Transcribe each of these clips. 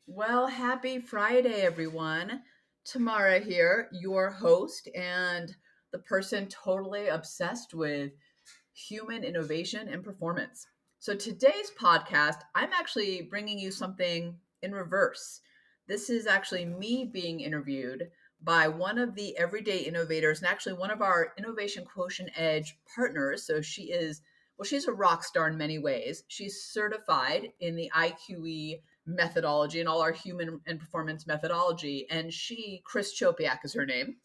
Well, happy Friday, everyone. Tamara here, your host and the person totally obsessed with human innovation and performance. So, today's podcast, I'm actually bringing you something in reverse. This is actually me being interviewed by one of the everyday innovators and actually one of our Innovation Quotient Edge partners. So, she's a rock star in many ways. She's certified in the IQE methodology and all our human and performance methodology. And Chris Chopyak is her name.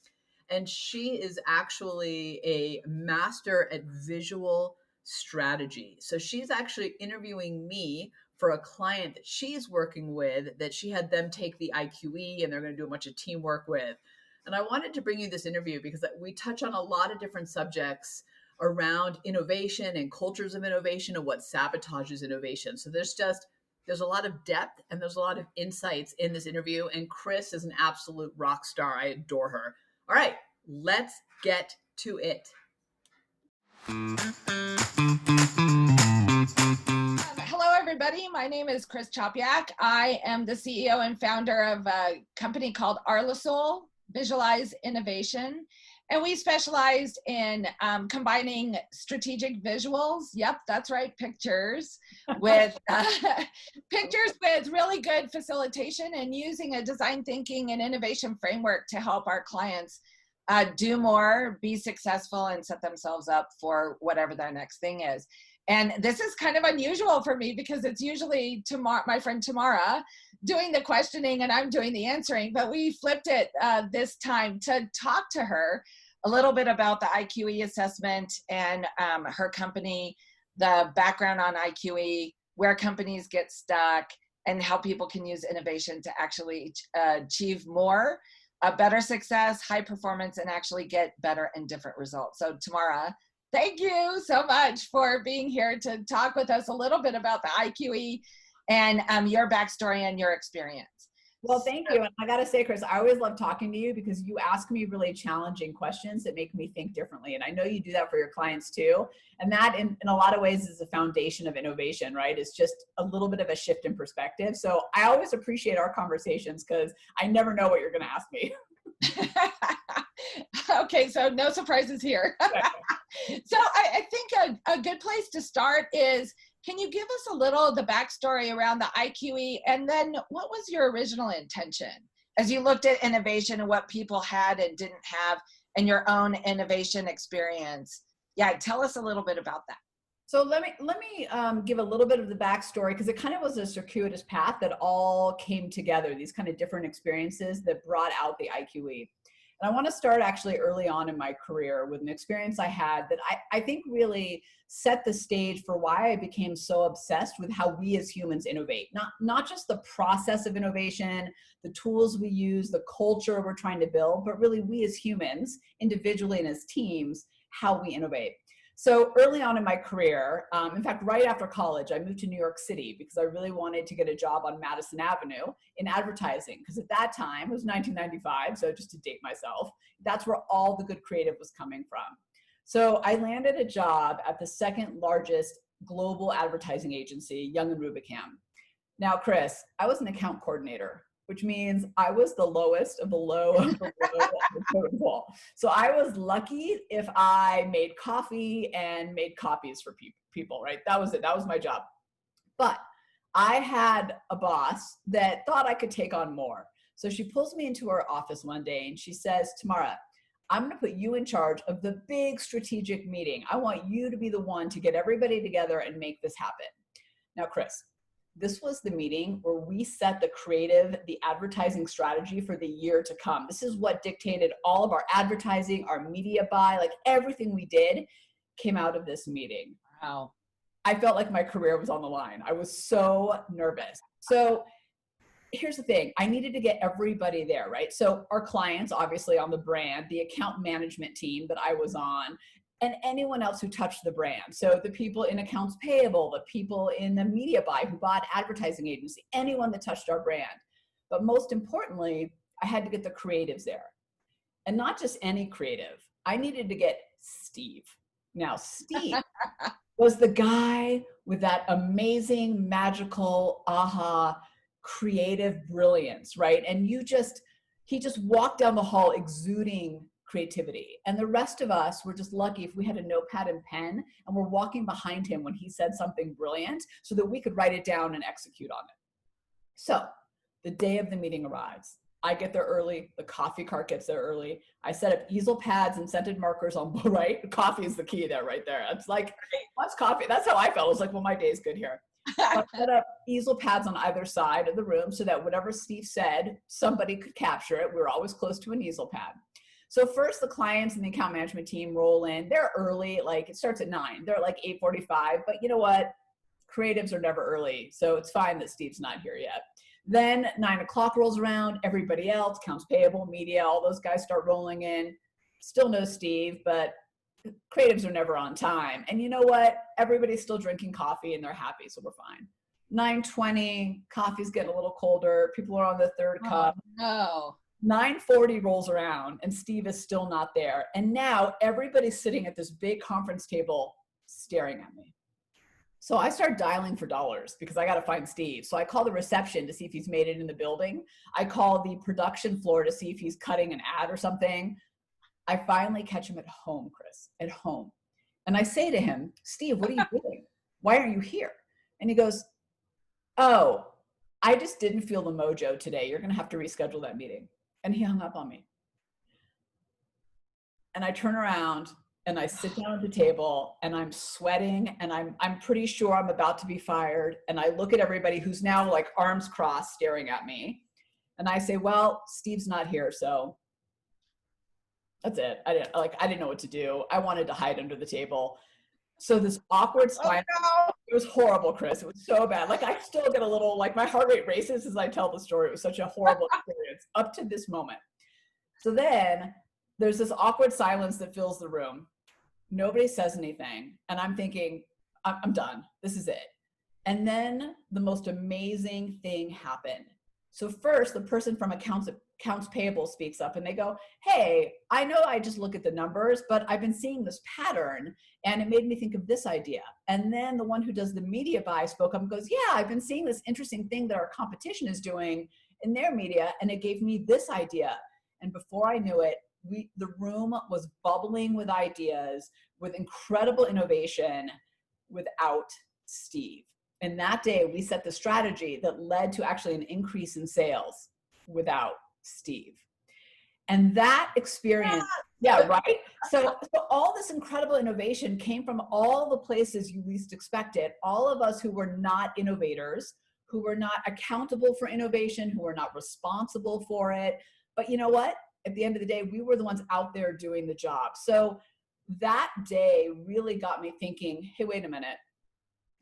And she is actually a master at visual strategy. So she's actually interviewing me for a client that she's working with that she had them take the IQE and they're going to do a bunch of teamwork with. And I wanted to bring you this interview because we touch on a lot of different subjects around innovation and cultures of innovation and what sabotages innovation. So there's a lot of depth and there's a lot of insights in this interview. And Chris is an absolute rock star. I adore her. All right, let's get to it. Hello, everybody. My name is Chris Chopyak. I am the CEO and founder of a company called Arlosoul, Visualize Innovation. And we specialized in combining strategic visuals. Yep, that's right, pictures with pictures with really good facilitation and using a design thinking and innovation framework to help our clients do more, be successful, and set themselves up for whatever their next thing is. And this is kind of unusual for me because it's usually my friend Tamara doing the questioning and I'm doing the answering, but we flipped it this time to talk to her a little bit about the IQE assessment and her company, the background on IQE, where companies get stuck, and how people can use innovation to actually achieve more, better success, high performance, and actually get better and different results. So Tamara, thank you so much for being here to talk with us a little bit about the IQE and your backstory and your experience. Well, thank you. And I got to say, Chris, I always love talking to you because you ask me really challenging questions that make me think differently. And I know you do that for your clients too. And that in a lot of ways is the foundation of innovation, right? It's just a little bit of a shift in perspective. So I always appreciate our conversations because I never know what you're going to ask me. Okay, so no surprises here. So I think a good place to start is, can you give us a little of the backstory around the IQE, and then what was your original intention as you looked at innovation and what people had and didn't have and your own innovation experience? Yeah, tell us a little bit about that. So let me give a little bit of the backstory because it kind of was a circuitous path that all came together, these kind of different experiences that brought out the IQE. And I want to start actually early on in my career with an experience I had that I think really set the stage for why I became so obsessed with how we as humans innovate. Not just the process of innovation, the tools we use, the culture we're trying to build, but really we as humans, individually and as teams, how we innovate. So early on in my career, in fact, right after college, I moved to New York City because I really wanted to get a job on Madison Avenue in advertising. Because at that time, it was 1995, so just to date myself, that's where all the good creative was coming from. So I landed a job at the second largest global advertising agency, Young and Rubicam. Now, Chris, I was an account coordinator, which means I was the lowest of the low of the low of the totem pole. So I was lucky if I made coffee and made copies for people, right? That was it. That was my job. But I had a boss that thought I could take on more. So she pulls me into her office one day and she says, Tamara, I'm going to put you in charge of the big strategic meeting. I want you to be the one to get everybody together and make this happen. Now, Chris, this was the meeting where we set the creative, the advertising strategy for the year to come. This is what dictated all of our advertising, our media buy, like everything we did came out of this meeting. Wow. I felt like my career was on the line. I was so nervous. So here's the thing. I needed to get everybody there, right? So our clients, obviously on the brand, the account management team that I was on, and anyone else who touched the brand. So the people in accounts payable, the people in the media buy who bought advertising agency, anyone that touched our brand. But most importantly, I had to get the creatives there. And not just any creative. I needed to get Steve. Now, Steve was the guy with that amazing, magical, aha creative brilliance, right? And he just walked down the hall exuding creativity. And the rest of us were just lucky if we had a notepad and pen and we're walking behind him when he said something brilliant so that we could write it down and execute on it. So the day of the meeting arrives. I get there early. The coffee cart gets there early. I set up easel pads and scented markers on, right? Coffee is the key there, right there. It's like, what's coffee? That's how I felt. It was like, well, my day's good here. So I set up easel pads on either side of the room so that whatever Steve said, somebody could capture it. We were always close to an easel pad. So first the clients and the account management team roll in. They're early, like it starts at 9. They're like 8:45, but you know what? Creatives are never early. So it's fine that Steve's not here yet. Then 9 o'clock rolls around. Everybody else, accounts payable, media, all those guys start rolling in. Still no Steve, but creatives are never on time. And you know what? Everybody's still drinking coffee and they're happy, so we're fine. 9:20, coffee's getting a little colder. People are on the third cup. No. 9:40 rolls around and Steve is still not there. And now everybody's sitting at this big conference table staring at me. So I start dialing for dollars because I got to find Steve. So I call the reception to see if he's made it in the building. I call the production floor to see if he's cutting an ad or something. I finally catch him at home, Chris, at home. And I say to him, Steve, what are you doing? Why aren't you here? And he goes, oh, I just didn't feel the mojo today. You're going to have to reschedule that meeting. And he hung up on me. And I turn around and I sit down at the table and I'm sweating and I'm pretty sure I'm about to be fired. And I look at everybody who's now like arms crossed staring at me. And I say, well, Steve's not here. So that's it. I didn't know what to do. I wanted to hide under the table. So this awkward silence, It was horrible, Chris. It was so bad. Like I still get a little, like my heart rate races as I tell the story. It was such a horrible experience up to this moment. So then there's this awkward silence that fills the room. Nobody says anything. And I'm thinking, I'm done. This is it. And then the most amazing thing happened. So first, the person from accounts payable speaks up and they go, hey, I know I just look at the numbers, but I've been seeing this pattern and it made me think of this idea. And then the one who does the media buy spoke up and goes, yeah, I've been seeing this interesting thing that our competition is doing in their media and it gave me this idea. And before I knew it, the room was bubbling with ideas, with incredible innovation without Steve. And that day we set the strategy that led to actually an increase in sales without Steve. And that experience, yeah, right? So all this incredible innovation came from all the places you least expected. All of us who were not innovators, who were not accountable for innovation, who were not responsible for it. But you know what? At the end of the day, we were the ones out there doing the job. So that day really got me thinking, hey, wait a minute.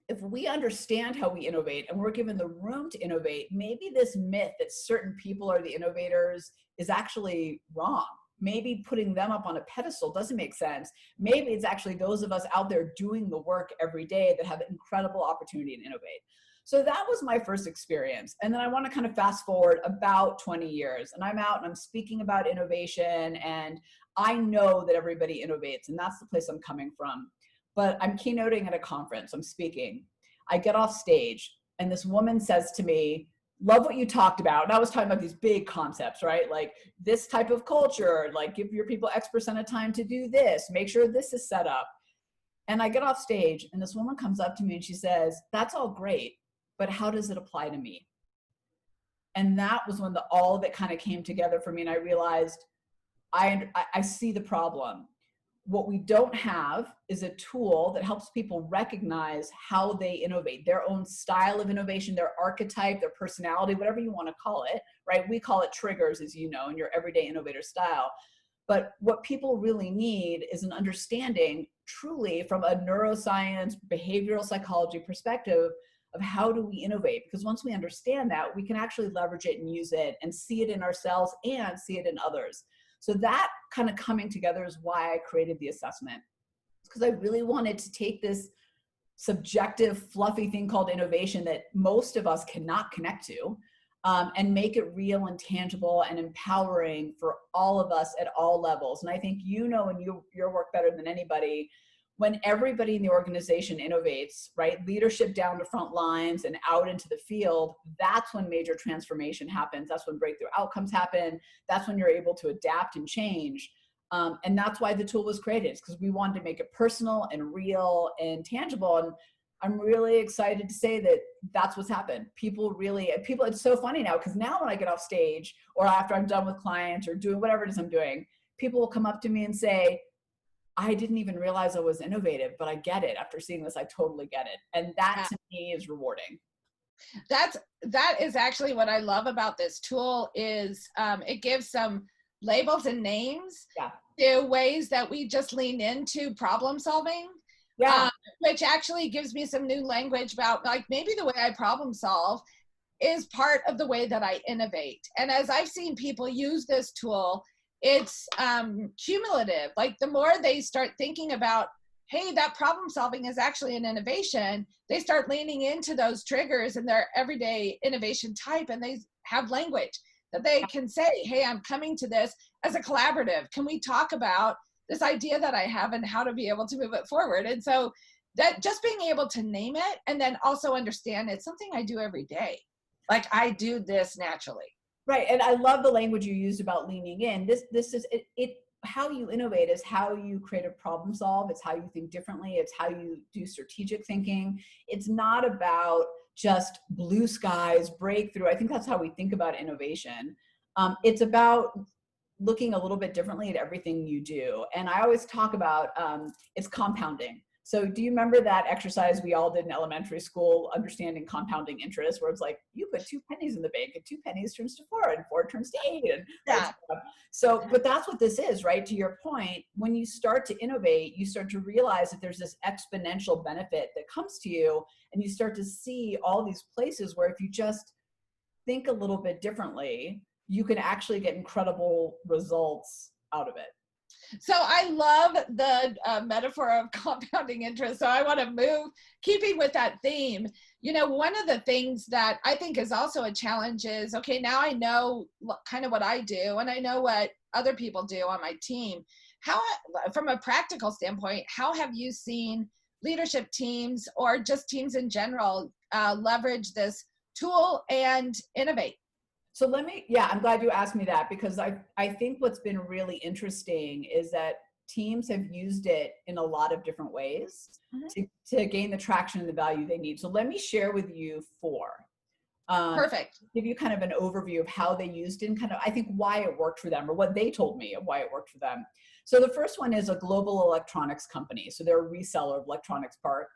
If we understand how we innovate and we're given the room to innovate, maybe this myth that certain people are the innovators is actually wrong. Maybe putting them up on a pedestal doesn't make sense. Maybe it's actually those of us out there doing the work every day that have incredible opportunity to innovate. So that was my first experience. And then I want to kind of fast forward about 20 years and I'm out and I'm speaking about innovation and I know that everybody innovates and that's the place I'm coming from. But I'm keynoting at a conference, I'm speaking. I get off stage and this woman says to me, love what you talked about. And I was talking about these big concepts, right? Like this type of culture, like give your people X% of time to do this, make sure this is set up. And I get off stage and this woman comes up to me and she says, that's all great, but how does it apply to me? And that was when all of it kind of came together for me. And I realized I see the problem. What we don't have is a tool that helps people recognize how they innovate, their own style of innovation, their archetype, their personality, whatever you want to call it, right? We call it triggers, as you know, in your everyday innovator style. But what people really need is an understanding truly from a neuroscience, behavioral psychology perspective of how do we innovate? Because once we understand that, we can actually leverage it and use it and see it in ourselves and see it in others. So that kind of coming together is why I created the assessment. Because I really wanted to take this subjective, fluffy thing called innovation that most of us cannot connect to and make it real and tangible and empowering for all of us at all levels. And I think you know in your work better than anybody, when everybody in the organization innovates, right? Leadership down to front lines and out into the field, that's when major transformation happens. That's when breakthrough outcomes happen. That's when you're able to adapt and change. And that's why the tool was created, because we wanted to make it personal and real and tangible. And I'm really excited to say that that's what's happened. People, it's so funny now, because now when I get off stage or after I'm done with clients or doing whatever it is I'm doing, people will come up to me and say, I didn't even realize I was innovative, but I get it. After seeing this, I totally get it. And that to me is rewarding. That is actually what I love about this tool is it gives some labels and names to ways that we just lean into problem solving. Which actually gives me some new language about, like, maybe the way I problem solve is part of the way that I innovate. And as I've seen people use this tool, it's cumulative. Like, the more they start thinking about, hey, that problem solving is actually an innovation, they start leaning into those triggers in their everyday innovation type, and they have language that they can say, hey, I'm coming to this as a collaborative. Can we talk about this idea that I have and how to be able to move it forward? And so that just being able to name it and then also understand it's something I do every day. Like, I do this naturally. Right. And I love the language you used about leaning in. This is it. How you innovate is how you create a problem solve. It's how you think differently. It's how you do strategic thinking. It's not about just blue skies, breakthrough. I think that's how we think about innovation. It's about looking a little bit differently at everything you do. And I always talk about it's compounding. So do you remember that exercise we all did in elementary school, understanding compounding interest, where it's like, you put 2 pennies in the bank and 2 pennies turns to 4 and 4 turns to 8. And so, but that's what this is, right? To your point, when you start to innovate, you start to realize that there's this exponential benefit that comes to you, and you start to see all these places where if you just think a little bit differently, you can actually get incredible results out of it. So I love the metaphor of compounding interest. So I want to move, keeping with that theme. You know, one of the things that I think is also a challenge is, okay, now I know kind of what I do, and I know what other people do on my team. How, from a practical standpoint, how have you seen leadership teams or just teams in general leverage this tool and innovate? So I'm glad you asked me that, because I think what's been really interesting is that teams have used it in a lot of different ways to gain the traction and the value they need. So let me share with you 4. Perfect. Give you kind of an overview of how they used it and kind of, I think, why it worked for them, or what they told me of why it worked for them. So the first one is a global electronics company. So they're a reseller of electronics part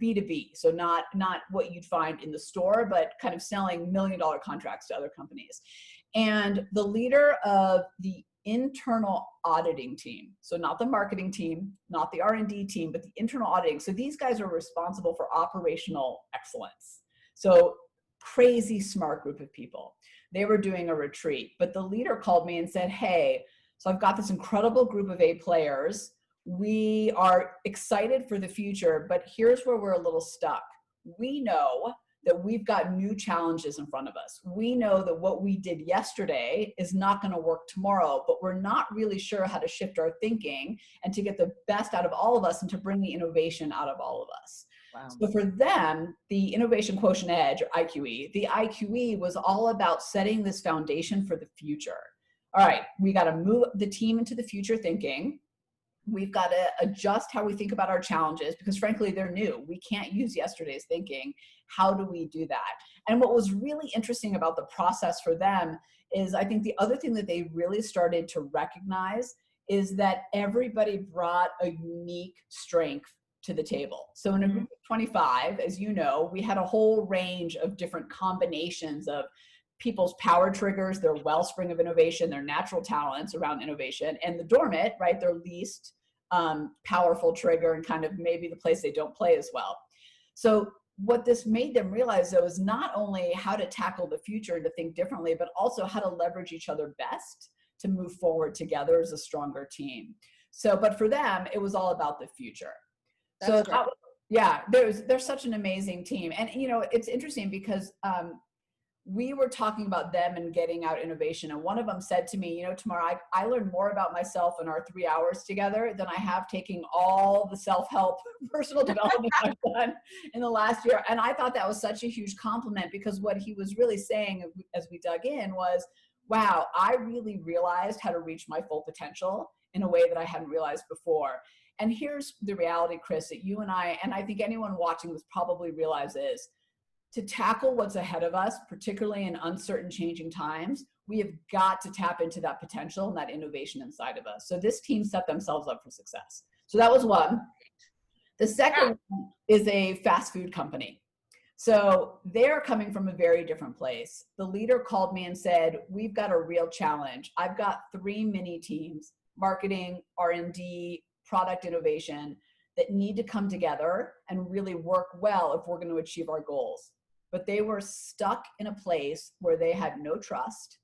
B2B. So not what you'd find in the store, but kind of selling $1 million contracts to other companies. And the leader of the internal auditing team, so not the marketing team, not the R&D team, but the internal auditing. So these guys are responsible for operational excellence. So crazy smart group of people. They were doing a retreat, but the leader called me and said, hey, so I've got this incredible group of A players. We are excited for the future, but here's where we're a little stuck. We know that we've got new challenges in front of us. We know that what we did yesterday is not going to work tomorrow, but we're not really sure how to shift our thinking and to get the best out of all of us and to bring the innovation out of all of us. Wow. So for them, the Innovation Quotient Edge, or IQE, the IQE was all about setting this foundation for the future. All right, we got to move the team into the future thinking. We've got to adjust how we think about our challenges, because frankly, they're new. We can't use yesterday's thinking. How do we do that? And what was really interesting about the process for them is, I think the other thing that they really started to recognize is that everybody brought a unique strength to the table. So in a group of 25, as you know, we had a whole range of different combinations of people's power triggers, their wellspring of innovation, their natural talents around innovation, and the dormant, right, their least powerful trigger and kind of maybe the place they don't play as well. So what this made them realize, though, is not only how to tackle the future and to think differently, but also how to leverage each other best to move forward together as a stronger team. So, but for them, it was all about the future. That's there's such an amazing team. And, you know, it's interesting because we were talking about them and getting out innovation. And one of them said to me, you know, Tamara, I learned more about myself in our 3 hours together than I have taking all the self-help personal development I've done in the last year. And I thought that was such a huge compliment, because what he was really saying as we dug in was, wow, I really realized how to reach my full potential in a way that I hadn't realized before. And here's the reality, Chris, that you and I think anyone watching this probably realizes, to tackle what's ahead of us, particularly in uncertain, changing times, we have got to tap into that potential and that innovation inside of us. So this team set themselves up for success. So that was one. The second one is a fast food company. So they're coming from a very different place. The leader called me and said, we've got a real challenge. I've got 3 mini teams, marketing, R&D, product innovation, that need to come together and really work well if we're going to achieve our goals. But they were stuck in a place where they had no trust.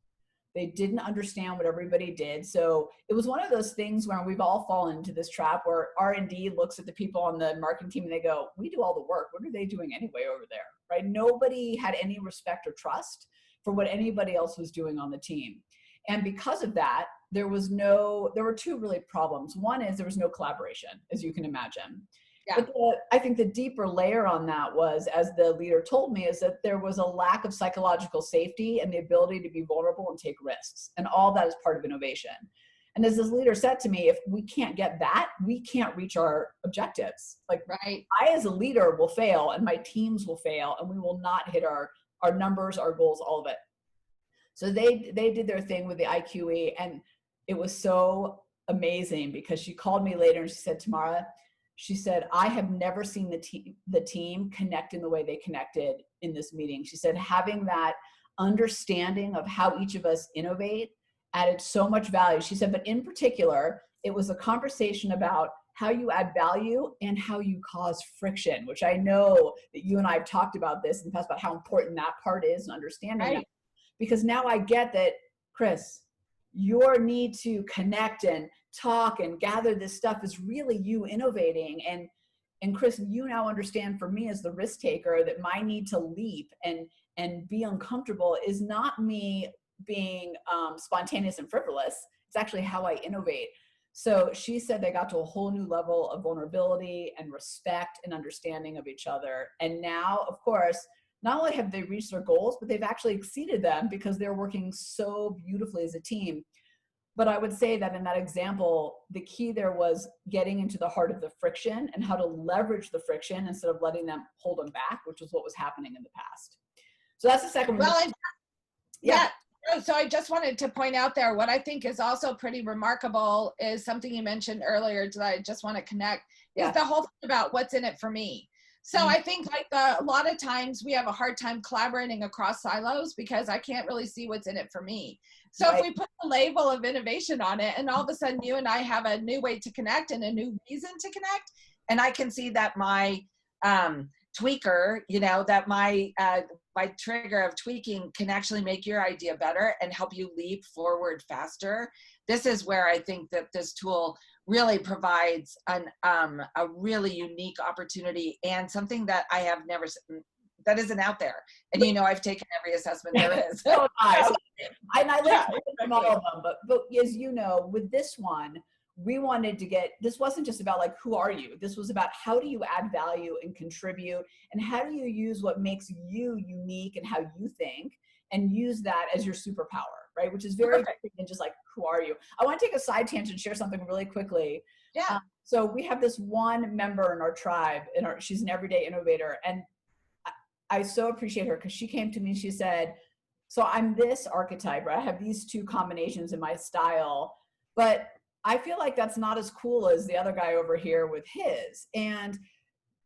They didn't understand what everybody did. So it was one of those things where we've all fallen into this trap where R&D looks at the people on the marketing team and they go, we do all the work. What are they doing anyway over there? Right? Nobody had any respect or trust for what anybody else was doing on the team. And because of that, there were 2 really problems. One is there was no collaboration, as you can imagine. Yeah. But I think the deeper layer on that was, as the leader told me, is that there was a lack of psychological safety and the ability to be vulnerable and take risks. And all that is part of innovation. And as this leader said to me, if we can't get that, we can't reach our objectives. Like, right. I as a leader will fail and my teams will fail and we will not hit our numbers, our goals, all of it. So they did their thing with the IQE, and it was so amazing because she called me later and she said, Tamara, she said, I have never seen the team connect in the way they connected in this meeting. She said, having that understanding of how each of us innovate added so much value. She said, but in particular, it was a conversation about how you add value and how you cause friction, which I know that you and I have talked about this in the past, about how important that part is and understanding that. Because now I get that, Chris, your need to connect and talk and gather this stuff is really you innovating. And Chris, you now understand, for me as the risk taker, that my need to leap and be uncomfortable is not me being spontaneous and frivolous. It's actually how I innovate. So she said they got to a whole new level of vulnerability and respect and understanding of each other. And now, of course, not only have they reached their goals, but they've actually exceeded them because they're working so beautifully as a team. But I would say that in that example, the key there was getting into the heart of the friction and how to leverage the friction instead of letting them hold them back, which was what was happening in the past. So that's the second one. Well, yeah. So I just wanted to point out there, what I think is also pretty remarkable is something you mentioned earlier that I just want to connect, is the whole thing about what's in it for me. So I think a lot of times we have a hard time collaborating across silos because I can't really see what's in it for me. So if we put the label of innovation on it, and all of a sudden you and I have a new way to connect and a new reason to connect, and I can see that my tweaker, that my trigger of tweaking can actually make your idea better and help you leap forward faster. This is where I think that this tool really provides a really unique opportunity and something that I have never, that isn't out there. And I've taken every assessment there is. So nice. And I listened to all of them, but as you know, with this one, we wanted to this wasn't just about like, who are you? This was about how do you add value and contribute, and how do you use what makes you unique and how you think, and use that as your superpower, right? Which is very different than just like, who are you? I want to take a side tangent and share something really quickly. Yeah. So we have this one member in our tribe, she's an everyday innovator. And I so appreciate her because she came to me and she said, so I'm this archetype, right? I have these 2 combinations in my style, but I feel like that's not as cool as the other guy over here with his. And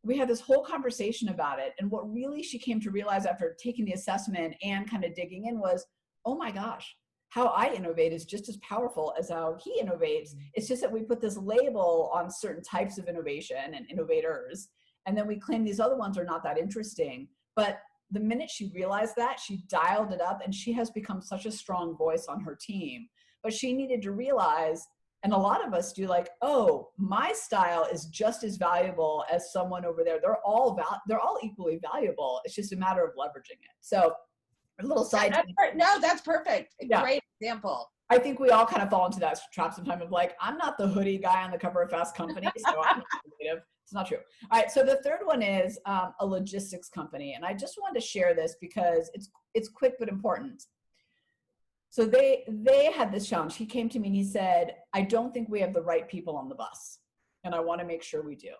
we had this whole conversation about it. And what really she came to realize after taking the assessment and kind of digging in was, oh my gosh, how I innovate is just as powerful as how he innovates. It's just that we put this label on certain types of innovation and innovators, and then we claim these other ones are not that interesting. But the minute she realized that, she dialed it up, and she has become such a strong voice on her team. But she needed to realize, and a lot of us do, like, oh, my style is just as valuable as someone over there. They're all equally valuable. It's just a matter of leveraging it. So A little side. No, that's perfect. Yeah. Great example. I think we all kind of fall into that trap sometimes of like, I'm not the hoodie guy on the cover of Fast Company, so I'm not creative. It's not true. All right, so the third one is a logistics company, and I just wanted to share this because it's quick but important. So they had this challenge. He came to me and he said, I don't think we have the right people on the bus, and I want to make sure we do.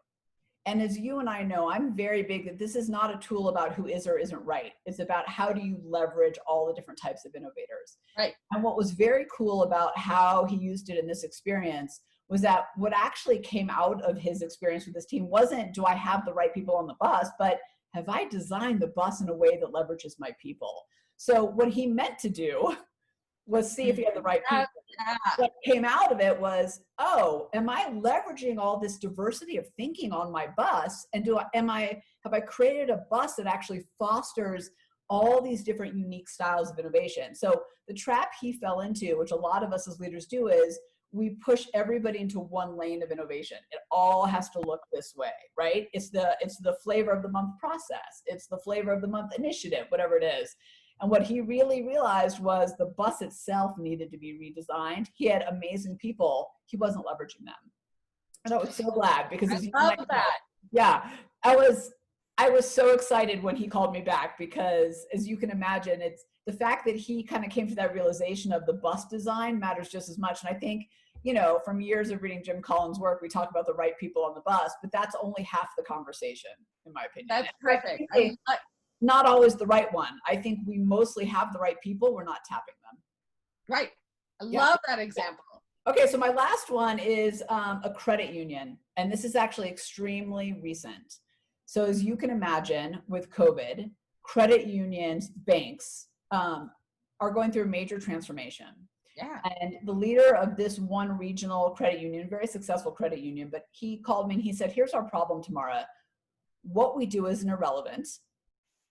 And as you and I know, I'm very big that this is not a tool about who is or isn't right. It's about how do you leverage all the different types of innovators. Right. And what was very cool about how he used it in this experience was that what actually came out of his experience with this team wasn't, do I have the right people on the bus, but have I designed the bus in a way that leverages my people? So what he meant to do was see if he had the right people. What came out of it was, oh, am I leveraging all this diversity of thinking on my bus? And have I created a bus that actually fosters all these different unique styles of innovation? So the trap he fell into, which a lot of us as leaders do, is we push everybody into one lane of innovation. It all has to look this way, right? It's the flavor of the month process. It's the flavor of the month initiative, whatever it is. And what he really realized was the bus itself needed to be redesigned. He had amazing people. He wasn't leveraging them. And I was so glad because I love that. Yeah, I was so excited when he called me back because, as you can imagine, it's the fact that he kind of came to that realization of the bus design matters just as much. And I think, from years of reading Jim Collins' work, we talk about the right people on the bus, but that's only half the conversation, in my opinion. That's perfect. Not always the right one. I think we mostly have the right people. We're not tapping them. Right. I love that example. Okay, so my last one is a credit union, and this is actually extremely recent. So as you can imagine, with COVID, credit unions, banks are going through a major transformation. Yeah. And the leader of this one regional credit union, very successful credit union, but he called me and he said, here's our problem, Tamara. What we do isn't irrelevant.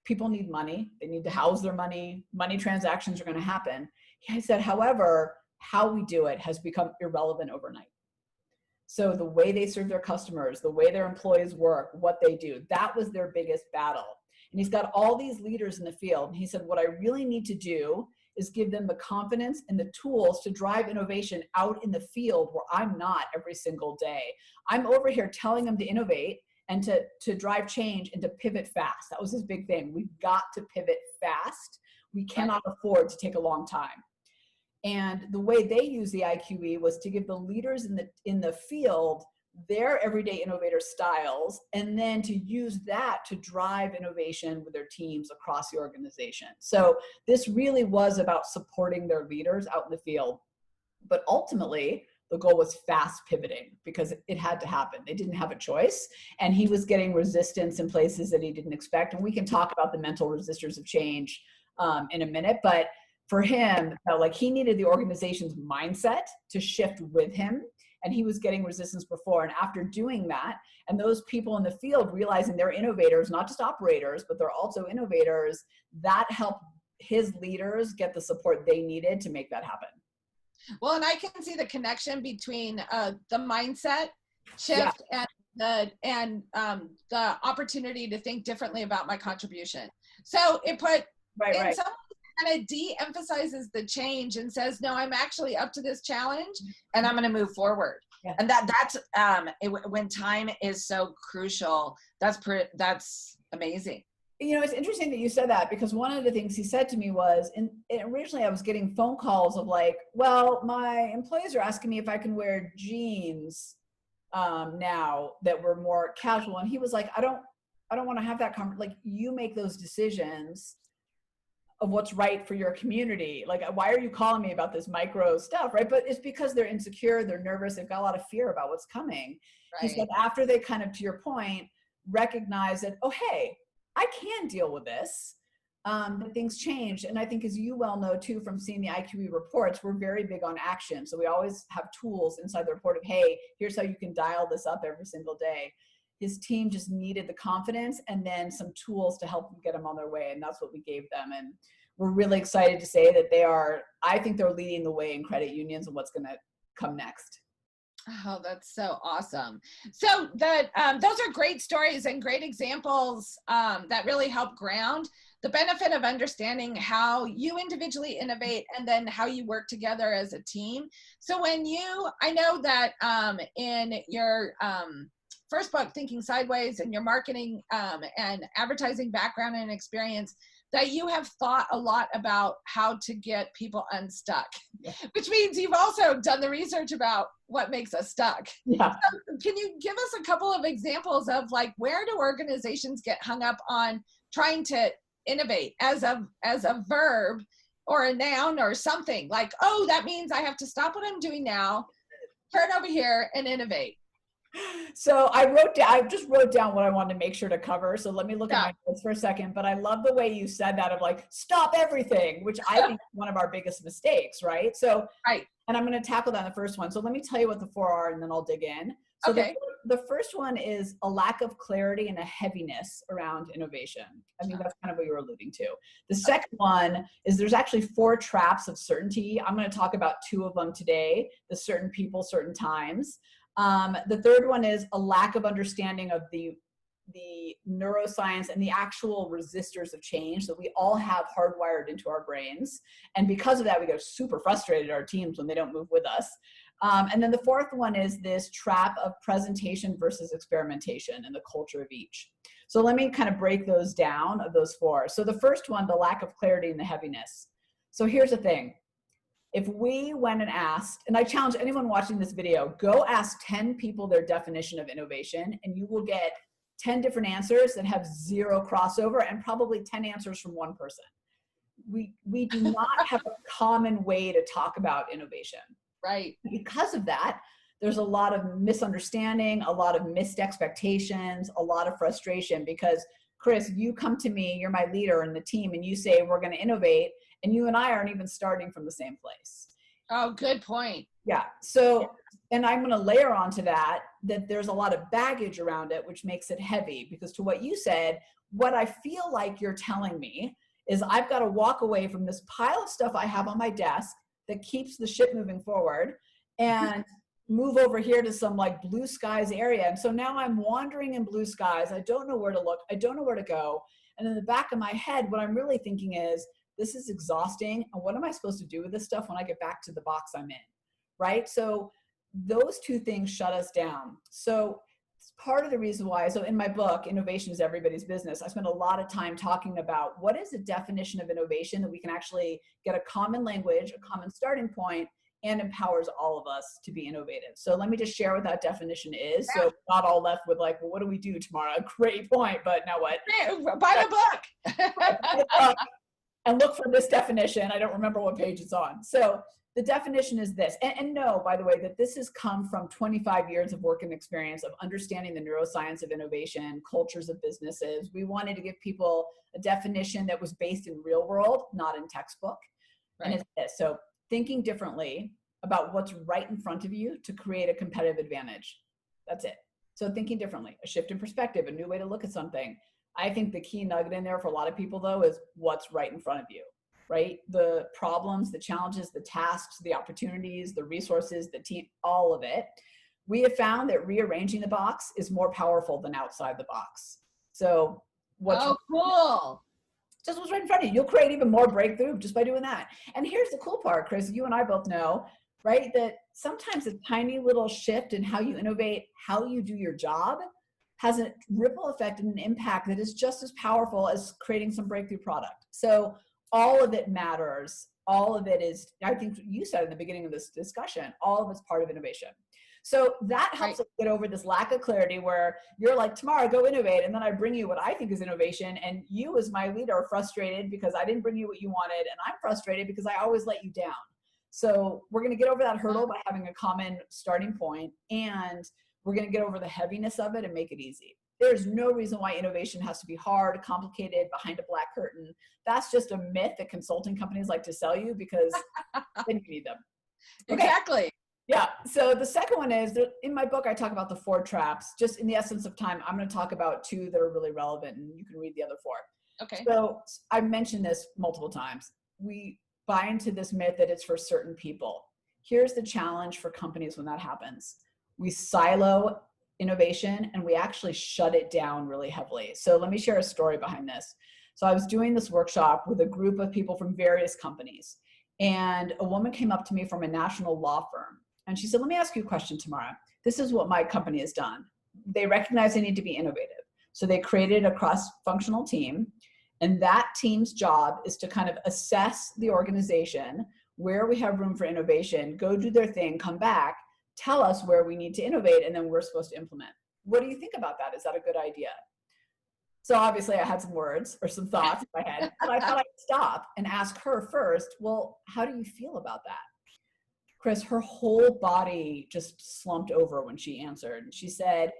People need money. They need to house their money. Money transactions are going to happen. He said, however, how we do it has become irrelevant overnight. So the way they serve their customers, the way their employees work, what they do, that was their biggest battle. And he's got all these leaders in the field. And he said, what I really need to do is give them the confidence and the tools to drive innovation out in the field where I'm not every single day. I'm over here telling them to innovate and to drive change and to pivot fast. That was his big thing. We've got to pivot fast. We cannot afford to take a long time. And the way they use the IQE was to give the leaders in the field their everyday innovator styles, and then to use that to drive innovation with their teams across the organization. So this really was about supporting their leaders out in the field. But ultimately, the goal was fast pivoting because it had to happen. They didn't have a choice. And he was getting resistance in places that he didn't expect. And we can talk about the mental resistors of change in a minute. But for him, he needed the organization's mindset to shift with him. And he was getting resistance before. And after doing that, and those people in the field realizing they're innovators, not just operators, but they're also innovators, that helped his leaders get the support they needed to make that happen. Well, and I can see the connection between the mindset shift and the opportunity to think differently about my contribution. So it put some kind of de-emphasizes the change and says, no, I'm actually up to this challenge and I'm going to move forward. Yeah. And that's when time is so crucial. That's amazing. It's interesting that you said that because one of the things he said to me was, and originally I was getting phone calls of like, well, my employees are asking me if I can wear jeans now that were more casual. And he was like, I don't want to have that conversation. Like, you make those decisions of what's right for your community. Like, why are you calling me about this micro stuff, right? But it's because they're insecure, they're nervous, they've got a lot of fear about what's coming. Right. He said after they kind of, to your point, recognize that, oh, hey, I can deal with this, that things change. And I think, as you well know too, from seeing the IQE reports, we're very big on action. So we always have tools inside the report of, hey, here's how you can dial this up every single day. His team just needed the confidence and then some tools to help them get them on their way. And that's what we gave them. And we're really excited to say that I think they're leading the way in credit unions and what's going to come next. Oh, that's so awesome. So those are great stories and great examples that really help ground the benefit of understanding how you individually innovate and then how you work together as a team. So I know that in your first book, Thinking Sideways, and your marketing and advertising background and experience, that you have thought a lot about how to get people unstuck, which means you've also done the research about what makes us stuck. Yeah. So can you give us a couple of examples of like, where do organizations get hung up on trying to innovate as a verb or a noun or something like, oh, that means I have to stop what I'm doing now, turn over here and innovate? So I just wrote down what I wanted to make sure to cover. So let me look at my notes for a second, but I love the way you said that of like, stop everything, which I think is one of our biggest mistakes, right? So, and I'm going to tackle that in the first one. So let me tell you what the four are and then I'll dig in. So the first one is a lack of clarity and a heaviness around innovation. I mean, that's kind of what you were alluding to. The second one is there's actually 4 traps of certainty. I'm going to talk about 2 of them today, the certain people, certain times. The third one is a lack of understanding of the neuroscience and the actual resistors of change that we all have hardwired into our brains. And because of that, we get super frustrated at our teams when they don't move with us. And then the fourth one is this trap of presentation versus experimentation and the culture of each. So let me kind of break those down of those 4. So the first one, the lack of clarity and the heaviness. So here's the thing. If we went and asked, and I challenge anyone watching this video, go ask 10 people their definition of innovation, and you will get 10 different answers that have 0 crossover and probably 10 answers from one person. We do not have a common way to talk about innovation. Right. Because of that, there's a lot of misunderstanding, a lot of missed expectations, a lot of frustration because, Chris, you come to me, you're my leader in the team, and you say, we're going to innovate, and you and I aren't even starting from the same place. Oh, good point. Yeah. So, and I'm going to layer onto that there's a lot of baggage around it, which makes it heavy because to what you said, what I feel like you're telling me is I've got to walk away from this pile of stuff I have on my desk that keeps the ship moving forward and move over here to some like blue skies area. And so now I'm wandering in blue skies. I don't know where to look. I don't know where to go. And in the back of my head, what I'm really thinking is, this is exhausting. And what am I supposed to do with this stuff when I get back to the box I'm in? Right? So those 2 things shut us down. So it's part of the reason why, so in my book, Innovation is Everybody's Business, I spent a lot of time talking about what is the definition of innovation that we can actually get a common language, a common starting point, and empowers all of us to be innovative. So let me just share what that definition is. So not all left with like, well, what do we do tomorrow? Great point, but now what? Buy the book. And look for this definition. I don't remember what page it's on. So the definition is this. And know, by the way, that this has come from 25 years of work and experience of understanding the neuroscience of innovation, cultures of businesses. We wanted to give people a definition that was based in real world, not in textbook. Right. And it's this. So thinking differently about what's right in front of you to create a competitive advantage. That's it. So thinking differently, a shift in perspective, a new way to look at something. I think the key nugget in there for a lot of people, though, is what's right in front of you, right? The problems, the challenges, the tasks, the opportunities, the resources, the team, all of it. We have found that rearranging the box is more powerful than outside the box. So cool. Just what's right in front of you. You'll create even more breakthrough just by doing that. And here's the cool part, Chris, you and I both know, right? That sometimes a tiny little shift in how you innovate, how you do your job, has a ripple effect and an impact that is just as powerful as creating some breakthrough product. So all of it matters. All of it is, I think you said in the beginning of this discussion, all of it's part of innovation. So that helps us get over this lack of clarity where you're like, Tamara, go innovate. And then I bring you what I think is innovation. And you as my leader are frustrated because I didn't bring you what you wanted. And I'm frustrated because I always let you down. So we're going to get over that hurdle by having a common starting point, and we're going to get over the heaviness of it and make it easy. There's no reason why innovation has to be hard, complicated, behind a black curtain. That's just a myth that consulting companies like to sell you because then you need them. Okay. Exactly. Yeah. So the second one is, in my book, I talk about the 4 traps. Just in the essence of time, I'm going to talk about 2 that are really relevant, and you can read the other 4. Okay. So I've mentioned this multiple times. We buy into this myth that it's for certain people. Here's the challenge for companies when that happens. We silo innovation and we actually shut it down really heavily. So let me share a story behind this. So I was doing this workshop with a group of people from various companies. And a woman came up to me from a national law firm. And she said, let me ask you a question, Tamara. This is what my company has done. They recognize they need to be innovative. So they created a cross-functional team. And that team's job is to kind of assess the organization, where we have room for innovation, go do their thing, come back, tell us where we need to innovate, and then we're supposed to implement. What do you think about that? Is that a good idea? So obviously I had some words or some thoughts in my head, but I thought I'd stop and ask her first, well, how do you feel about that? Chris, her whole body just slumped over when she answered. She said,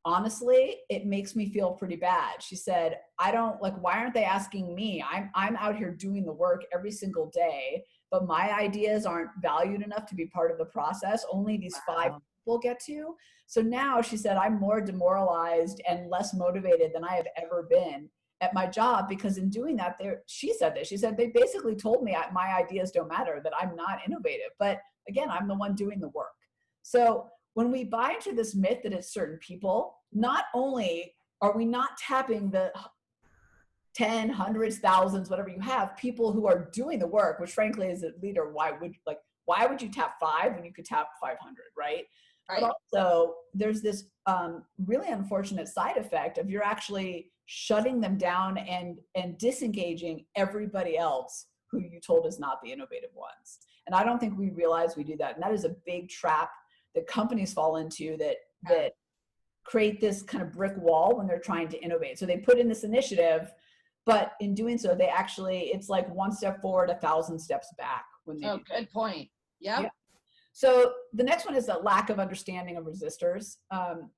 honestly, it makes me feel pretty bad. She said, I don't like, why aren't they asking me? I'm out here doing the work every single day, but my ideas aren't valued enough to be part of the process. Only these 5 people get to. So now she said, I'm more demoralized and less motivated than I have ever been at my job, because in doing that, she said this, she said, they basically told me my ideas don't matter, that I'm not innovative. But again, I'm the one doing the work. So when we buy into this myth that it's certain people, not only are we not tapping the 10, hundreds, thousands, whatever you have, people who are doing the work, which frankly as a leader, why would you tap 5 when you could tap 500, right? Right. But also there's this really unfortunate side effect of you're actually shutting them down and disengaging everybody else who you told is not the innovative ones. And I don't think we realize we do that. And that is a big trap that companies fall into that create this kind of brick wall when they're trying to innovate. So they put in this initiative, but in doing so, they actually, it's like 1 step forward, 1,000 steps back when they good point. Yep. Yeah. So the next one is the lack of understanding of resistors.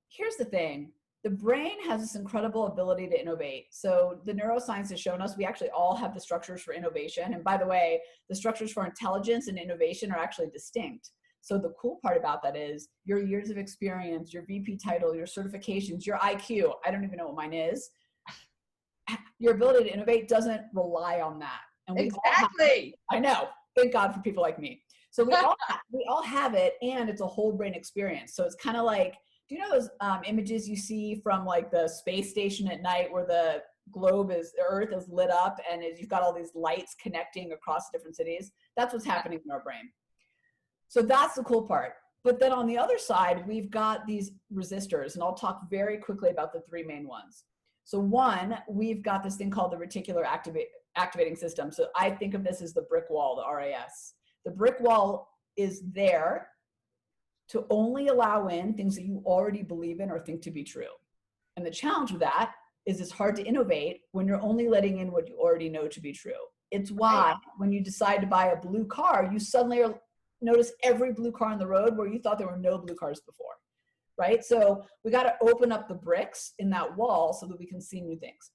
Here's the thing. The brain has this incredible ability to innovate. So the neuroscience has shown us we actually all have the structures for innovation. And by the way, the structures for intelligence and innovation are actually distinct. So the cool part about that is your years of experience, your VP title, your certifications, your IQ, I don't even know what mine is. Your ability to innovate doesn't rely on that. And we exactly. I know. Thank God for people like me. So we all have it, and it's a whole brain experience. So it's kind of like, do you know those images you see from like the space station at night where the Earth is lit up and you've got all these lights connecting across different cities? That's what's happening in our brain. So that's the cool part. But then on the other side, we've got these resistors, and I'll talk very quickly about the 3 main ones. So one, we've got this thing called the reticular activating system. So I think of this as the brick wall, the RAS. The brick wall is there to only allow in things that you already believe in or think to be true. And the challenge with that is it's hard to innovate when you're only letting in what you already know to be true. It's why when you decide to buy a blue car, you suddenly notice every blue car on the road where you thought there were no blue cars before, right? So we got to open up the bricks in that wall so that we can see new things.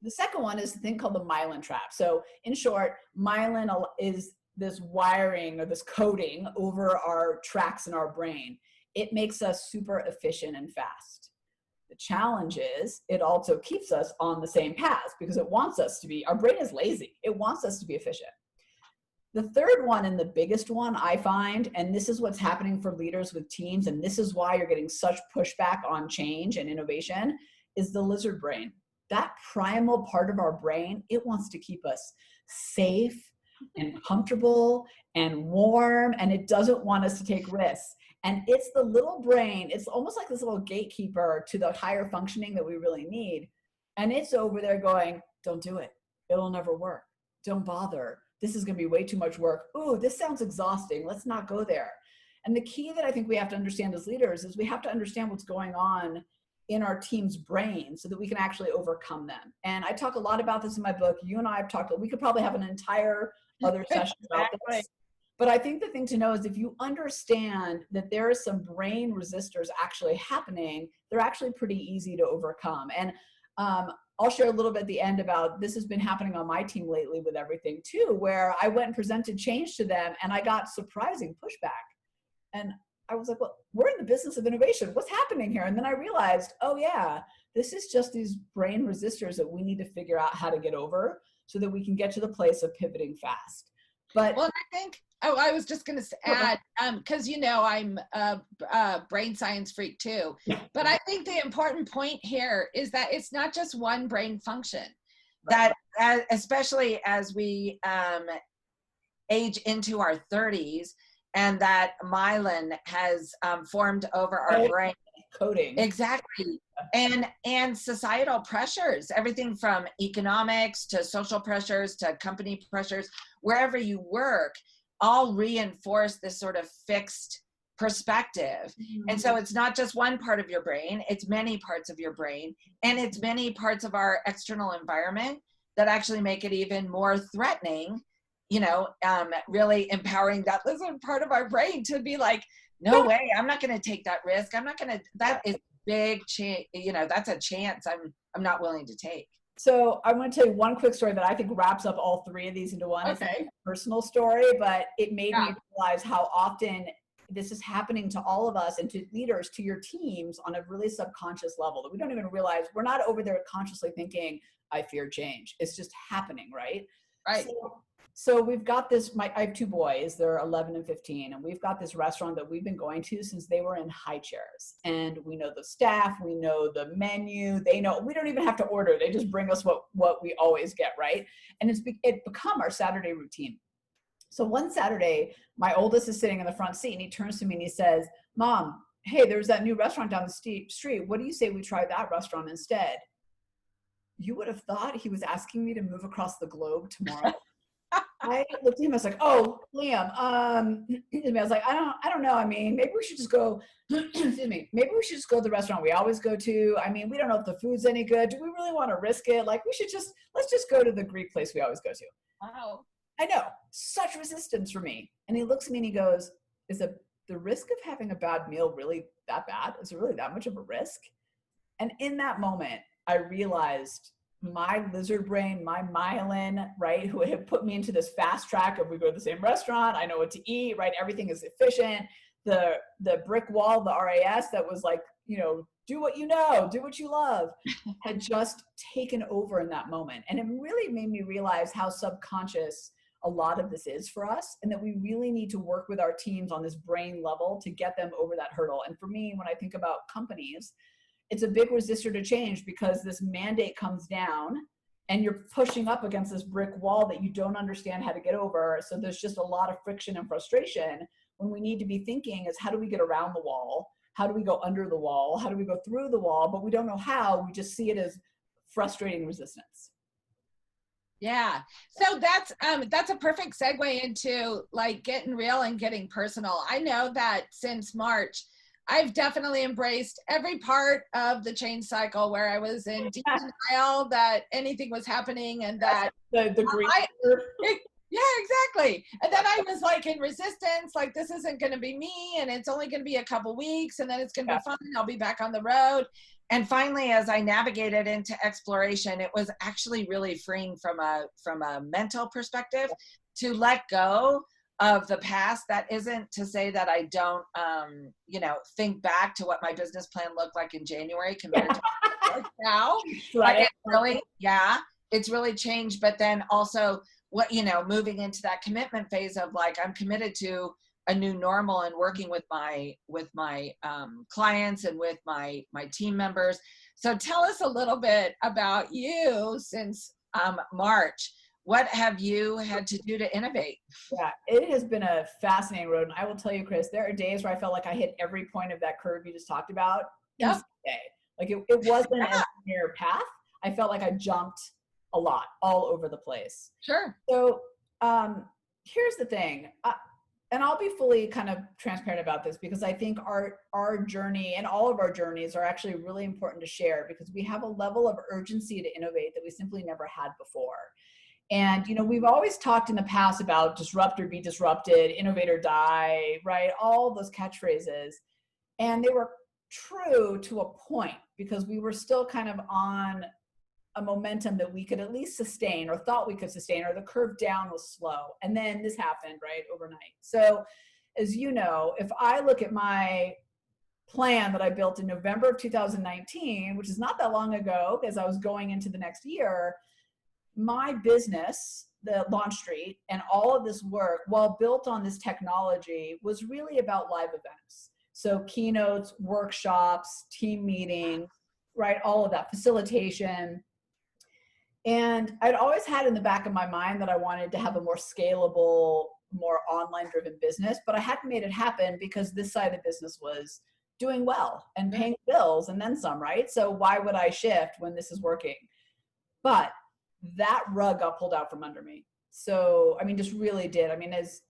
The second one is the thing called the myelin trap. So in short, myelin is this wiring or this coating over our tracks in our brain. It makes us super efficient and fast. The challenge is it also keeps us on the same path because it wants us to be, our brain is lazy. It wants us to be efficient. The third one, and the biggest one I find, and this is what's happening for leaders with teams, and this is why you're getting such pushback on change and innovation, is the lizard brain. That primal part of our brain, it wants to keep us safe and comfortable and warm, and it doesn't want us to take risks. And it's the little brain, it's almost like this little gatekeeper to the higher functioning that we really need. And it's over there going, don't do it. It'll never work. Don't bother. This is going to be way too much work. Ooh, this sounds exhausting. Let's not go there. And the key that I think we have to understand as leaders is we have to understand what's going on in our team's brain so that we can actually overcome them. And I talk a lot about this in my book. You and I have talked, we could probably have an entire other session about this. But I think the thing to know is if you understand that there are some brain resistors actually happening, they're actually pretty easy to overcome. And I'll share a little bit at the end about this has been happening on my team lately with everything too, where I went and presented change to them and I got surprising pushback. And I was like, well, we're in the business of innovation. What's happening here? And then I realized, oh yeah, this is just these brain resistors that we need to figure out how to get over so that we can get to the place of pivoting fast. But well, I think, I was just going to add, because I'm a brain science freak too, but I think the important point here is that it's not just one brain function. that especially as we age into our 30s, and that myelin has formed over our brain. Coding. Exactly. And societal pressures, everything from economics to social pressures to company pressures, wherever you work, all reinforce this sort of fixed perspective. And so it's not just one part of your brain, it's many parts of your brain, and it's many parts of our external environment that actually make it even more threatening, really empowering that lizard part of our brain to be like, no way, I'm not going to take that risk. I'm not going to, that is big, that's a chance I'm not willing to take. So I want to tell you one quick story that I think wraps up all three of these into one. Okay. It's a personal story, but it made me realize how often this is happening to all of us and to leaders, to your teams on a really subconscious level that we don't even realize. We're not over there consciously thinking, I fear change. It's just happening, right? Right. So we've got this, I have two boys, they're 11 and 15, and we've got this restaurant that we've been going to since they were in high chairs. And we know the staff, we know the menu, they know, we don't even have to order. They just bring us what we always get, right? And it's become our Saturday routine. So one Saturday, my oldest is sitting in the front seat and he turns to me and he says, Mom, hey, there's that new restaurant down the street. What do you say we try that restaurant instead? You would have thought he was asking me to move across the globe tomorrow. I looked at him, I was like, oh, Liam, I was like, I don't know. I mean, maybe we should just go, excuse me, maybe we should just go to the restaurant we always go to. I mean, we don't know if the food's any good. Do we really want to risk it? Like, let's just go to the Greek place we always go to. Wow. I know, such resistance for me. And he looks at me and he goes, is the risk of having a bad meal really that bad? Is it really that much of a risk? And in that moment, I realized my lizard brain, my myelin, right, who had put me into this fast track of we go to the same restaurant, I know what to eat, right, everything is efficient. The brick wall, the RAS that was like, do what you know, do what you love, had just taken over in that moment. And it really made me realize how subconscious a lot of this is for us, and that we really need to work with our teams on this brain level to get them over that hurdle. And for me, when I think about companies, it's a big resistor to change because this mandate comes down and you're pushing up against this brick wall that you don't understand how to get over. So there's just a lot of friction and frustration when we need to be thinking is how do we get around the wall? How do we go under the wall? How do we go through the wall? But we don't know how. We just see it as frustrating resistance. Yeah. So that's a perfect segue into like getting real and getting personal. I know that since March, I've definitely embraced every part of the change cycle where I was in deep denial that anything was happening and that the Greek. Yeah, exactly. And then I was like in resistance, like this isn't going to be me and it's only going to be a couple weeks and then it's going to be fun. I'll be back on the road. And finally, as I navigated into exploration, it was actually really freeing from a mental perspective to let go of the past. That isn't to say that I don't, think back to what my business plan looked like in January compared to now. Right. It's really changed. But then also moving into that commitment phase of like, I'm committed to a new normal and working with my clients and with my team members. So tell us a little bit about you since March. What have you had to do to innovate? Yeah, it has been a fascinating road. And I will tell you, Chris, there are days where I felt like I hit every point of that curve you just talked about. Yep. Like it wasn't a linear path. I felt like I jumped a lot all over the place. Sure. So here's the thing. And I'll be fully kind of transparent about this because I think our journey and all of our journeys are actually really important to share because we have a level of urgency to innovate that we simply never had before. And, we've always talked in the past about disrupt or be disrupted, innovate or die, right? All those catchphrases. And they were true to a point because we were still kind of on a momentum that we could at least sustain or thought we could sustain, or the curve down was slow. And then this happened, right, overnight. So as you know, if I look at my plan that I built in November of 2019, which is not that long ago as I was going into the next year, my business, the Launch Street, and all of this work, while built on this technology, was really about live events. So keynotes, workshops, team meetings, right, all of that, facilitation. And I'd always had in the back of my mind that I wanted to have a more scalable, more online driven business, but I hadn't made it happen because this side of the business was doing well and paying bills and then some, right? So why would I shift when this is working? But that rug got pulled out from under me. So, I mean, just really did. I mean, as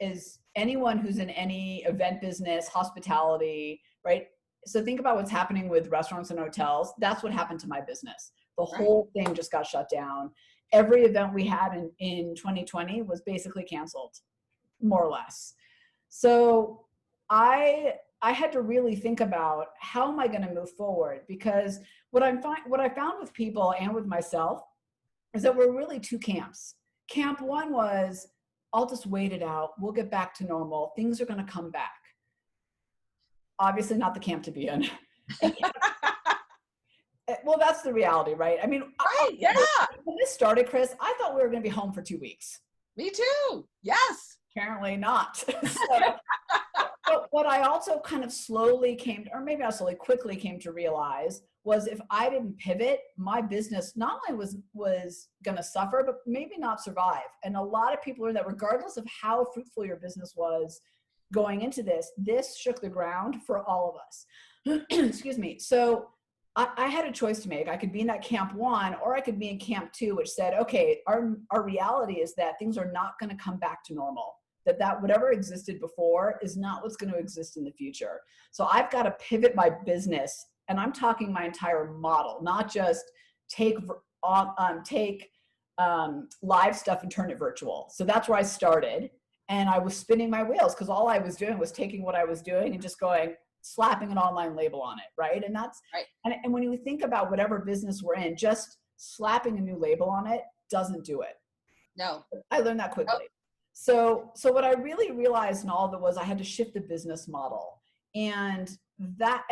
anyone who's in any event business, hospitality, right? So think about what's happening with restaurants and hotels. That's what happened to my business. The whole thing just got shut down. Every event we had in 2020 was basically canceled, more or less. So I had to really think about how am I going to move forward? Because what I found with people and with myself is that we're really two camps. Camp one was, I'll just wait it out. We'll get back to normal. Things are going to come back. Obviously not the camp to be in. Well, that's the reality, right? I mean, Right, yeah. When this started, Chris, I thought we were going to be home for 2 weeks. Me too. Yes. Apparently not. So, but what I also kind of slowly came, or maybe I slowly, quickly came to realize was if I didn't pivot, my business not only was going to suffer, but maybe not survive. And a lot of people are that regardless of how fruitful your business was going into this shook the ground for all of us. Excuse me. So I had a choice to make. I could be in that camp one, or I could be in camp two, which said, okay, our reality is that things are not going to come back to normal. That whatever existed before is not what's going to exist in the future. So I've got to pivot my business, and I'm talking my entire model, not just take live stuff and turn it virtual. So that's where I started, and I was spinning my wheels because all I was doing was taking what I was doing and just slapping an online label on it, right? And that's right. And when you think about whatever business we're in, just slapping a new label on it doesn't do it. No. I learned that quickly. So what I really realized in all of it was I had to shift the business model. And I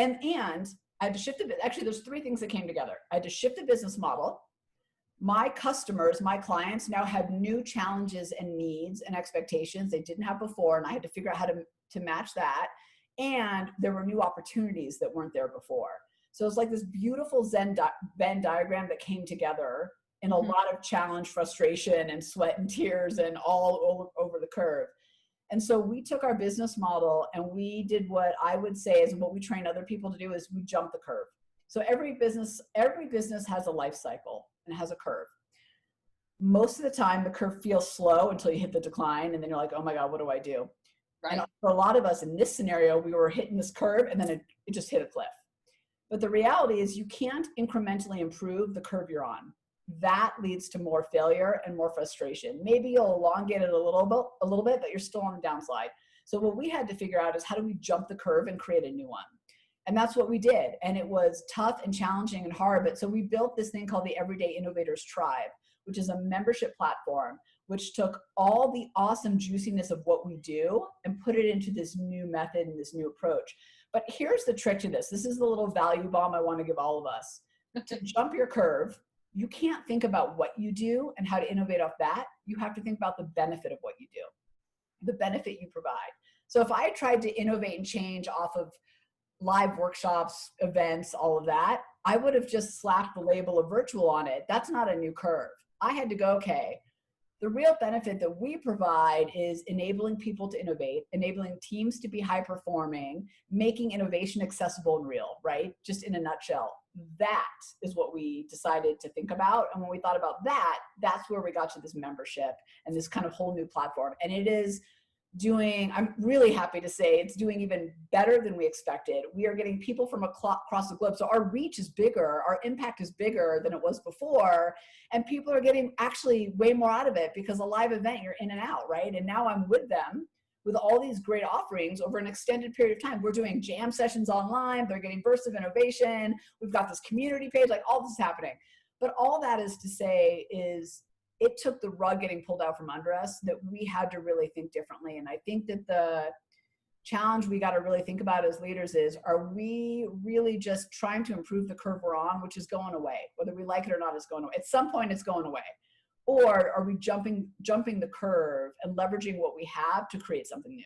had to shift actually there's 3 things that came together. I had to shift the business model. My customers, my clients now had new challenges and needs and expectations they didn't have before. And I had to figure out how to match that. And there were new opportunities that weren't there before. So it's like this beautiful Venn diagram that came together in a lot of challenge, frustration, and sweat and tears and all over the curve. And so we took our business model and we did what I would say is what we train other people to do is we jump the curve. So every business has a life cycle and has a curve. Most of the time the curve feels slow until you hit the decline and then you're like, oh my God, what do I do? Right. And for a lot of us in this scenario, we were hitting this curve and then it just hit a cliff. But the reality is you can't incrementally improve the curve you're on. That leads to more failure and more frustration. Maybe you'll elongate it a little bit, but you're still on the downslide. So what we had to figure out is how do we jump the curve and create a new one? And that's what we did. And it was tough and challenging and hard. But so we built this thing called the Everyday Innovators Tribe, which is a membership platform, which took all the awesome juiciness of what we do and put it into this new method and this new approach. But here's the trick to this. This is the little value bomb I want to give all of us. To jump your curve, you can't think about what you do and how to innovate off that. You have to think about the benefit of what you do, the benefit you provide. So if I tried to innovate and change off of live workshops, events, all of that, I would have just slapped the label of virtual on it. That's not a new curve. I had to go, okay, the real benefit that we provide is enabling people to innovate, enabling teams to be high performing, making innovation accessible and real, right? Just in a nutshell. That is what we decided to think about. And when we thought about that, that's where we got to this membership and this kind of whole new platform. And it is doing, I'm really happy to say it's doing even better than we expected. We are getting people from across the globe. So our reach is bigger, our impact is bigger than it was before. And people are getting actually way more out of it because a live event, you're in and out, right? And now I'm with them with all these great offerings over an extended period of time. We're doing jam sessions online. They're getting bursts of innovation. We've got this community page, like all this is happening. But all that is to say is it took the rug getting pulled out from under us that we had to really think differently. And I think that the challenge we got to really think about as leaders is, are we really just trying to improve the curve we're on, which is going away, whether we like it or not, it's going away. At some point it's going away. Or are we jumping the curve and leveraging what we have to create something new?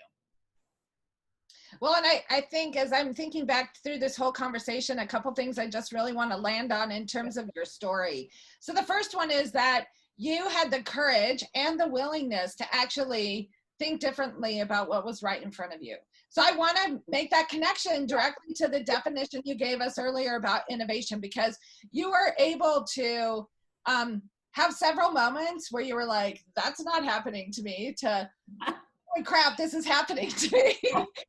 Well, and I think as I'm thinking back through this whole conversation, a couple things I just really want to land on in terms of your story. So the first one is that you had the courage and the willingness to actually think differently about what was right in front of you. So I want to make that connection directly to the definition you gave us earlier about innovation, because you were able to have several moments where you were like, that's not happening to me, to holy crap, this is happening to me.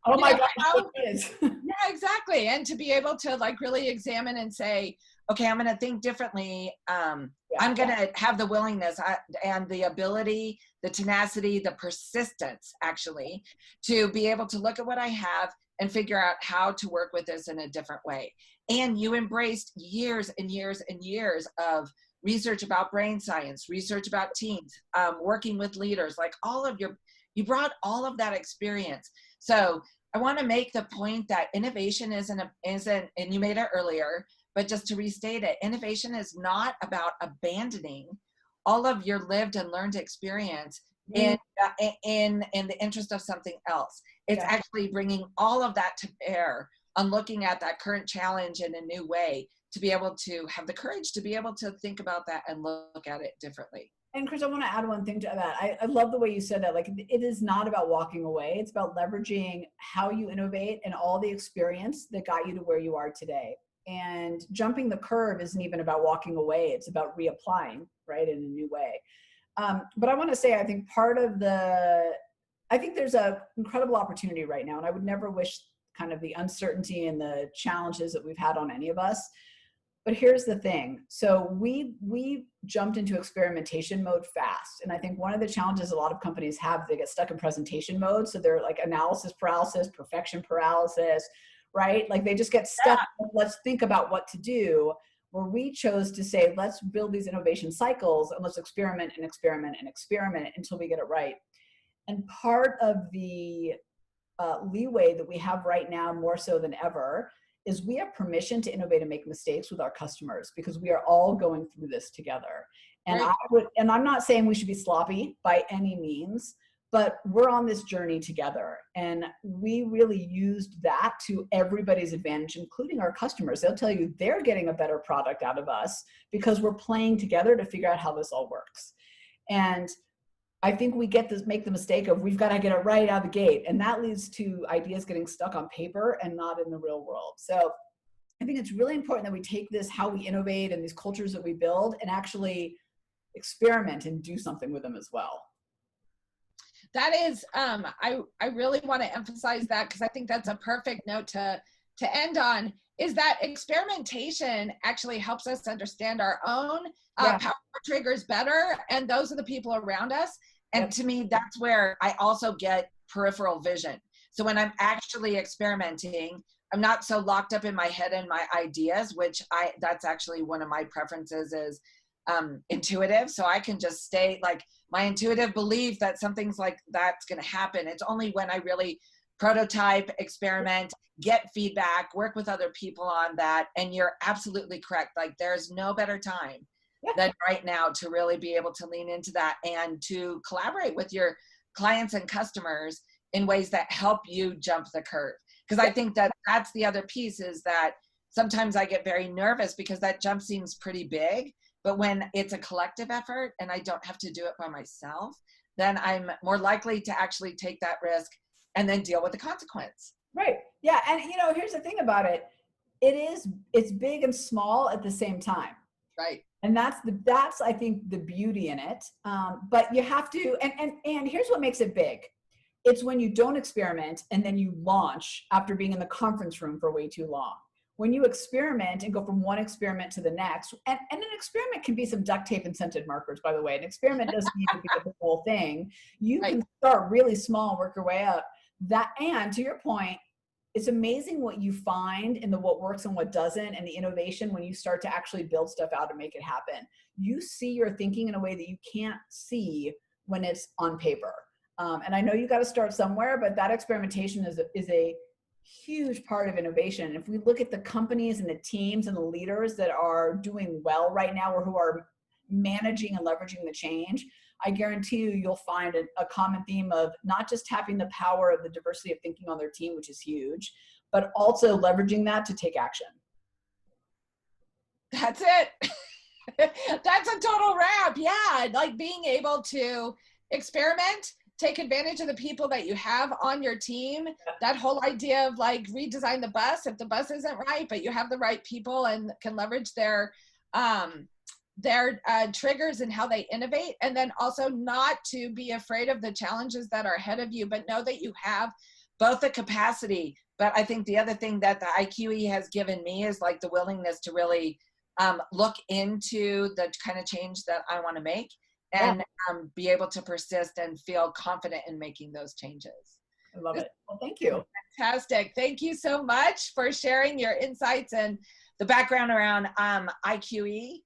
Oh my gosh, it is. Yeah, exactly. And to be able to like really examine and say, okay, I'm going to think differently. I'm going to have the willingness and the ability, the tenacity, the persistence actually to be able to look at what I have and figure out how to work with this in a different way. And you embraced years and years and years of research about brain science, research about teams, working with leaders, like you brought all of that experience. So I want to make the point that innovation isn't, and you made it earlier, but just to restate it, innovation is not about abandoning all of your lived and learned experience in the interest of something else. It's actually bringing all of that to bear on looking at that current challenge in a new way, to be able to have the courage to be able to think about that and look at it differently. And Chris, I want to add one thing to that. I love the way you said that. Like, it is not about walking away. It's about leveraging how you innovate and all the experience that got you to where you are today. And jumping the curve isn't even about walking away. It's about reapplying, right, in a new way. But I want to say, I think I think there's an incredible opportunity right now. And I would never wish kind of the uncertainty and the challenges that we've had on any of us. But here's the thing. So we jumped into experimentation mode fast. And I think one of the challenges a lot of companies have, they get stuck in presentation mode. So they're like analysis paralysis, perfection paralysis, right? Like they just get stuck. Let's think about what to do. Where we chose to say, let's build these innovation cycles and let's experiment and experiment and experiment until we get it right. And part of the leeway that we have right now, more so than ever, is we have permission to innovate and make mistakes with our customers, because we are all going through this together. And right. I'm not saying we should be sloppy by any means, but we're on this journey together. And we really used that to everybody's advantage, including our customers. They'll tell you they're getting a better product out of us because we're playing together to figure out how this all works. And I think we make the mistake of we've got to get it right out of the gate. And that leads to ideas getting stuck on paper and not in the real world. So I think it's really important that we take this, how we innovate and these cultures that we build, and actually experiment and do something with them as well. That is, I really want to emphasize that, because I think that's a perfect note to end on, is that experimentation actually helps us understand our own power triggers better, and those are the people around us. And to me, that's where I also get peripheral vision. So when I'm actually experimenting, I'm not so locked up in my head and my ideas, that's actually one of my preferences is intuitive. So I can just stay, like, my intuitive belief that something's like that's going to happen. It's only when I really prototype, experiment, get feedback, work with other people on that. And you're absolutely correct. Like, there's no better time than right now to really be able to lean into that and to collaborate with your clients and customers in ways that help you jump the curve. Because I think that's the other piece, is that sometimes I get very nervous because that jump seems pretty big. But when it's a collective effort and I don't have to do it by myself, then I'm more likely to actually take that risk and then deal with the consequence. Right. Yeah. And here's the thing about it. It's big and small at the same time. Right. And that's I think the beauty in it. But you have to, and here's what makes it big. It's when you don't experiment and then you launch after being in the conference room for way too long. When you experiment and go from one experiment to the next, and an experiment can be some duct tape and scented markers, by the way. An experiment doesn't need to be the whole thing. You can start really small and work your way up. And to your point, it's amazing what you find in the what works and what doesn't, and the innovation when you start to actually build stuff out and make it happen. You see your thinking in a way that you can't see when it's on paper. And I know you got to start somewhere, but that experimentation is a huge part of innovation. And if we look at the companies and the teams and the leaders that are doing well right now, or who are managing and leveraging the change, I guarantee you, you'll find a common theme of not just having the power of the diversity of thinking on their team, which is huge, but also leveraging that to take action. That's it. That's a total wrap. Yeah. Like being able to experiment, take advantage of the people that you have on your team. That whole idea of like redesign the bus if the bus isn't right, but you have the right people and can leverage their triggers and how they innovate. And then also not to be afraid of the challenges that are ahead of you, but know that you have both the capacity. But I think the other thing that the IQE has given me is like the willingness to really look into the kind of change that I want to make and be able to persist and feel confident in making those changes. I love it. Well, thank you. Fantastic. Thank you so much for sharing your insights and the background around IQE.